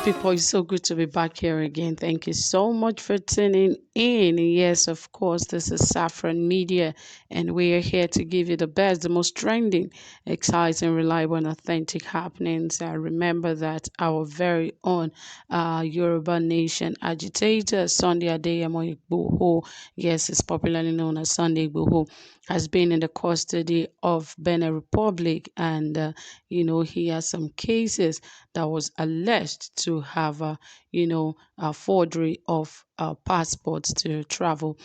People, it's so good to be back here again. Thank you so much for tuning in. Yes, of course, this is Saffron Media, and we are here to give you the best, the most trending, exciting, reliable, and authentic happenings. Remember that our very own Yoruba Nation agitator, Sunday Adeyemo Igboho, yes, it's popularly known as Sunday Igboho, has been in the custody of Benin Republic, and he has some cases that was alleged to have, a forgery of passports to travel.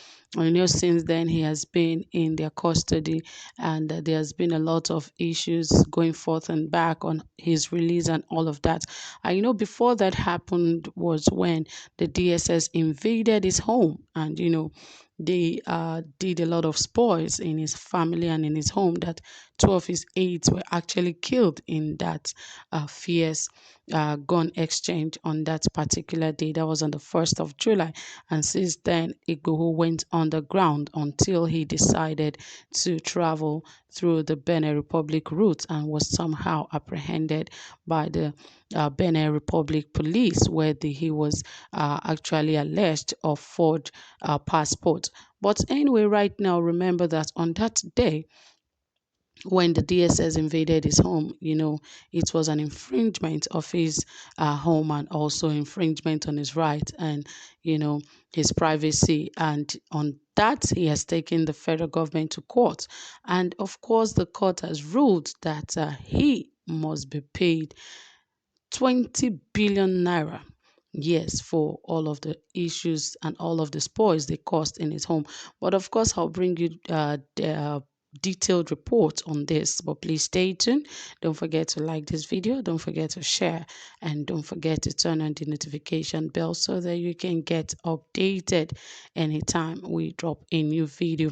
Since then he has been in their custody, and there's been a lot of issues going forth and back on his release and all of that. Before that happened was when the DSS invaded his home, and they did a lot of spoils in his family and in his home, that two of his aides were actually killed in that fierce gun exchange on that particular day. That was on the 1st of July. And since then, Igboho went underground until he decided to travel through the Benin Republic route and was somehow apprehended by the Benin Republic police, where he was actually alleged of forged passport. But anyway, right now, remember that on that day, when the DSS invaded his home, it was an infringement of his home, and also infringement on his right and, his privacy. And on that, he has taken the federal government to court. And of course, the court has ruled that he must be paid 20 billion naira. Yes, for all of the issues and all of the spoils they caused in his home. But of course, I'll bring you the detailed report on this. But please stay tuned. Don't forget to like this video. Don't forget to share. And don't forget to turn on the notification bell so that you can get updated anytime we drop a new video.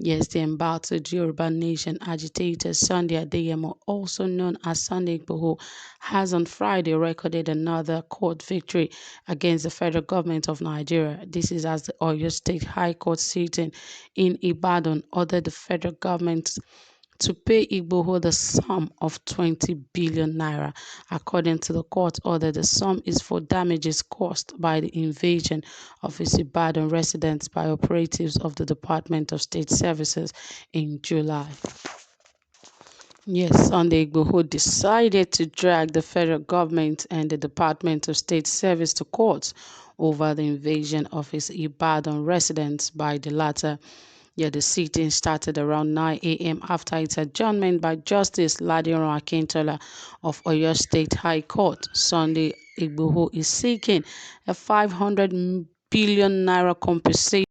Yes, the embattled Yoruba Nation agitator Sunday Adeyemo, also known as Sunday Igboho, has on Friday recorded another court victory against the federal government of Nigeria. This is as the Oyo State High Court sitting in Ibadan ordered the federal government to pay Igboho the sum of 20 billion naira. According to the court order, the sum is for damages caused by the invasion of his Ibadan residence by operatives of the Department of State Services in July. Yes, Sunday Igboho decided to drag the federal government and the Department of State Service to court over the invasion of his Ibadan residence by the latter. The sitting started around 9 a.m. after its adjournment by Justice Ladiran Akintola of Oyo State High Court. Sunday Igboho is seeking a 500 billion naira compensation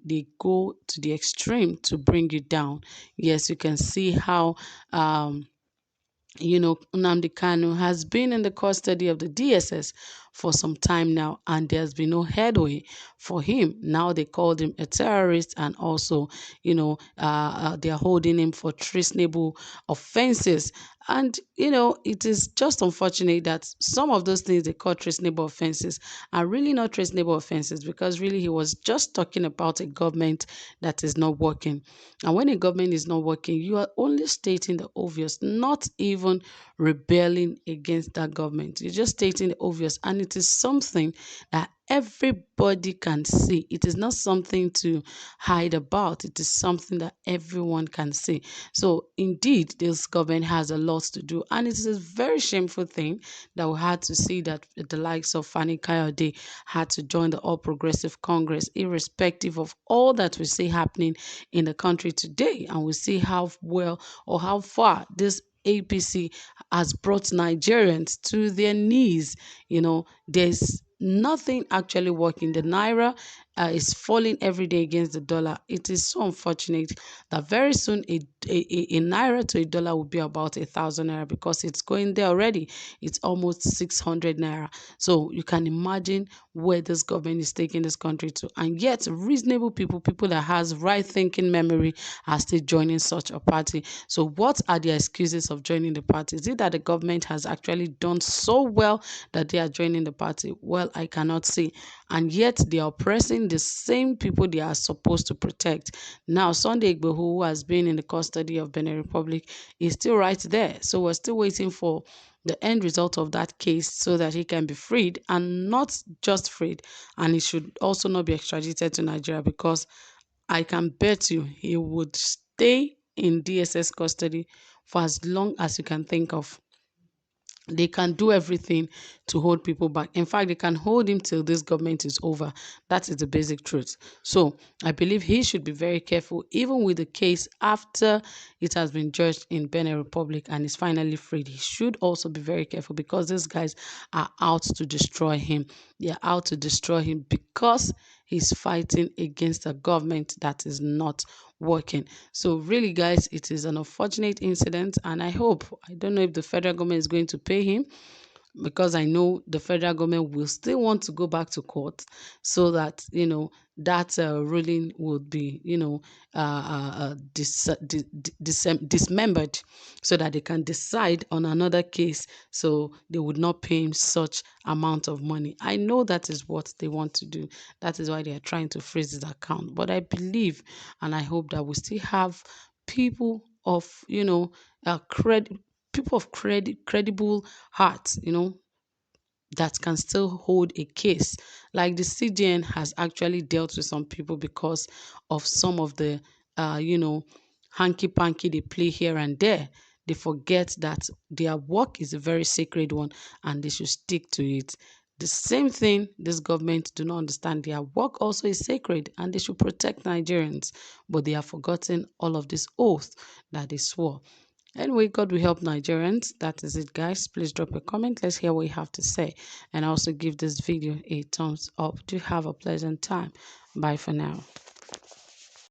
they go to the extreme to bring you down. Yes, you can see how Nnamdi Kanu has been in the custody of the DSS for some time now, and there's been no headway for him. Now they called him a terrorist, and also, they are holding him for treasonable offenses. And, it is just unfortunate that some of those things they call treasonable offenses are really not treasonable offenses, because really he was just talking about a government that is not working. And when a government is not working, you are only stating the obvious, not even rebelling against that government. You're just stating the obvious, and it is something that everybody can see. It is not something to hide about. It is something that everyone can see. So indeed, this government has a lot to do, and it is a very shameful thing that we had to see that the likes of Fani Kayode had to join the All Progressive Congress, irrespective of all that we see happening in the country today. And we see how well or how far this APC has brought Nigerians to their knees. There's nothing actually working. The naira is falling every day against the dollar. It is so unfortunate that very soon a naira to a dollar will be about 1,000 naira, because it's going there already. It's almost 600 naira. So you can imagine where this government is taking this country to. And yet reasonable people that has right thinking memory, are still joining such a party. So what are the excuses of joining the party? Is it that the government has actually done so well that they are joining the party? Well, I cannot see. And yet they are oppressing the same people they are supposed to protect. Now, Sunday Igboho, who has been in the custody of Benin Republic, is still right there. So we're still waiting for the end result of that case so that he can be freed, and not just freed, and he should also not be extradited to Nigeria, because I can bet you he would stay in DSS custody for as long as you can think of. They can do everything to hold people back. In fact, they can hold him till this government is over. That is the basic truth. So I believe he should be very careful, even with the case after it has been judged in Benin Republic and is finally freed. He should also be very careful, because these guys are out to destroy him. They are out to destroy him because he's fighting against a government that is not working. So really, guys, it is an unfortunate incident, and I don't know if the federal government is going to pay him, because I know the federal government will still want to go back to court, so that that ruling would be dismembered, so that they can decide on another case. So they would not pay him such amount of money. I know that is what they want to do. That is why they are trying to freeze his account. But I believe and I hope that we still have people of people of credible hearts, that can still hold a case. Like the CGN has actually dealt with some people because of some of the, hanky-panky they play here and there. They forget that their work is a very sacred one, and they should stick to it. The same thing, this government do not understand. Their work also is sacred, and they should protect Nigerians. But they have forgotten all of this oath that they swore. Anyway, God will help Nigerians. That is it, guys. Please drop a comment. Let's hear what you have to say. And also give this video a thumbs up. Do have a pleasant time. Bye for now.